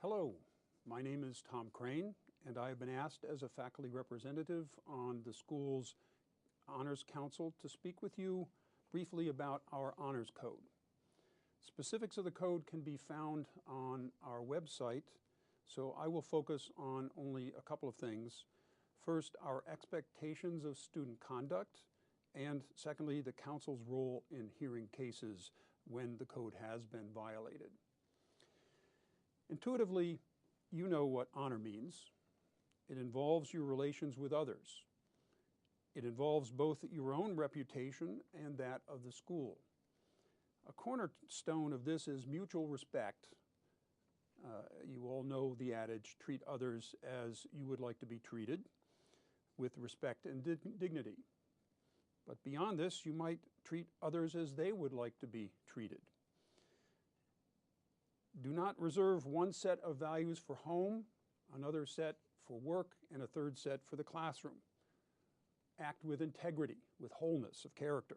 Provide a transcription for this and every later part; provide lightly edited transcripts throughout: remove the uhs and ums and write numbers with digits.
Hello, my name is Tom Crain, and I have been asked as a faculty representative on the school's Honors Council to speak with you briefly about our Honors Code. Specifics of the code can be found on our website, so I will focus on only a couple of things. First, our expectations of student conduct, and secondly, the Council's role in hearing cases when the code has been violated. Intuitively, you know what honor means. It involves your relations with others. It involves both your own reputation and that of the school. A cornerstone of this is mutual respect. You all know the adage, treat others as you would like to be treated, with respect and dignity. But beyond this, you might treat others as they would like to be treated. Do not reserve one set of values for home, another set for work, and a third set for the classroom. Act with integrity, with wholeness of character.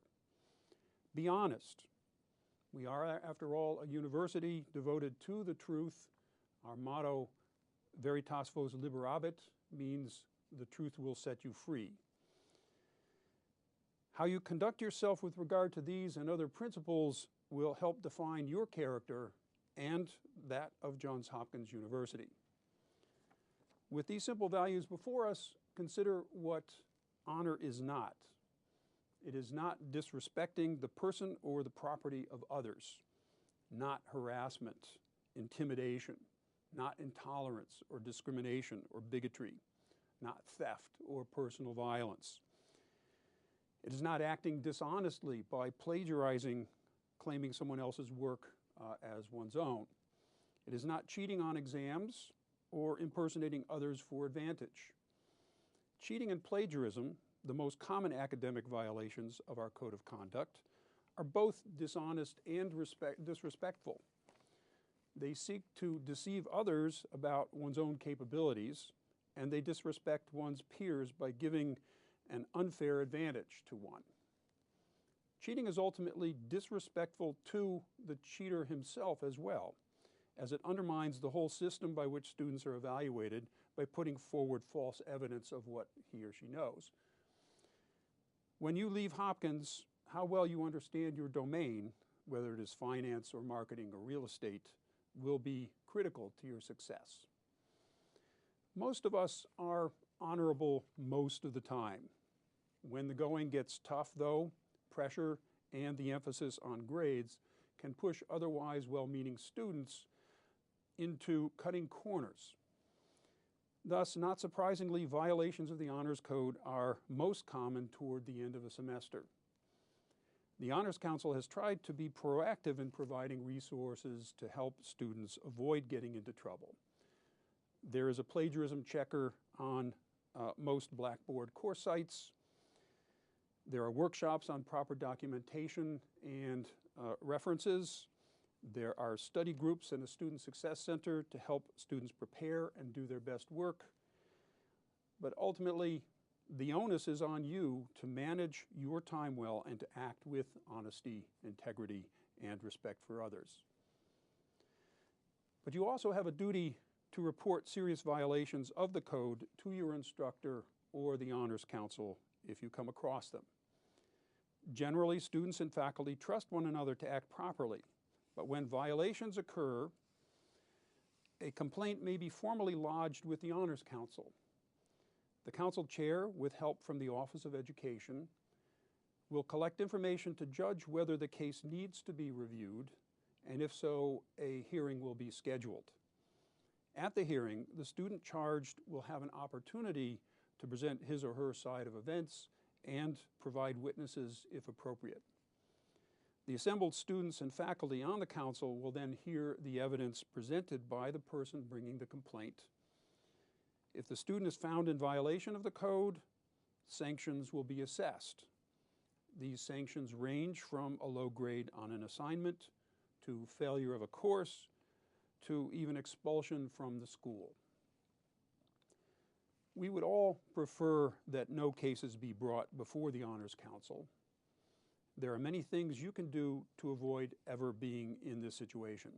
Be honest. We are, after all, a university devoted to the truth. Our motto, Veritas vos liberabit, means the truth will set you free. How you conduct yourself with regard to these and other principles will help define your character and that of Johns Hopkins University. With these simple values before us, consider what honor is not. It is not disrespecting the person or the property of others, not harassment, intimidation, not intolerance or discrimination or bigotry, not theft or personal violence. It is not acting dishonestly by plagiarizing, claiming someone else's work as one's own. It is not cheating on exams or impersonating others for advantage. Cheating and plagiarism, the most common academic violations of our code of conduct, are both dishonest and disrespectful. They seek to deceive others about one's own capabilities, and they disrespect one's peers by giving an unfair advantage to one. Cheating is ultimately disrespectful to the cheater himself as well, as it undermines the whole system by which students are evaluated by putting forward false evidence of what he or she knows. When you leave Hopkins, how well you understand your domain, whether it is finance or marketing or real estate, will be critical to your success. Most of us are honorable most of the time. When the going gets tough, though, pressure and the emphasis on grades can push otherwise well-meaning students into cutting corners. Thus, not surprisingly, violations of the Honors Code are most common toward the end of a semester. The Honors Council has tried to be proactive in providing resources to help students avoid getting into trouble. There is a plagiarism checker on most Blackboard course sites. There are workshops on proper documentation and references. There are study groups and a Student Success Center to help students prepare and do their best work. But ultimately, the onus is on you to manage your time well and to act with honesty, integrity, and respect for others. But you also have a duty to report serious violations of the code to your instructor or the Honors Council if you come across them. Generally, students and faculty trust one another to act properly, but when violations occur, a complaint may be formally lodged with the Honors Council. The Council Chair, with help from the Office of Education, will collect information to judge whether the case needs to be reviewed, and if so, a hearing will be scheduled. At the hearing, the student charged will have an opportunity to present his or her side of events and provide witnesses if appropriate. The assembled students and faculty on the council will then hear the evidence presented by the person bringing the complaint. If the student is found in violation of the code, sanctions will be assessed. These sanctions range from a low grade on an assignment to failure of a course to even expulsion from the school. We would all prefer that no cases be brought before the Honors Council. There are many things you can do to avoid ever being in this situation.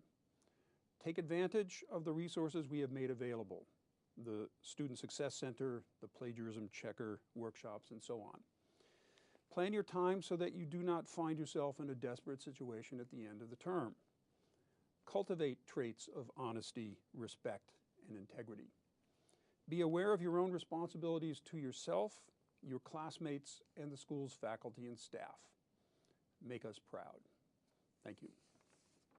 Take advantage of the resources we have made available, the Student Success Center, the Plagiarism Checker workshops, and so on. Plan your time so that you do not find yourself in a desperate situation at the end of the term. Cultivate traits of honesty, respect, and integrity. Be aware of your own responsibilities to yourself, your classmates, and the school's faculty and staff. Make us proud. Thank you.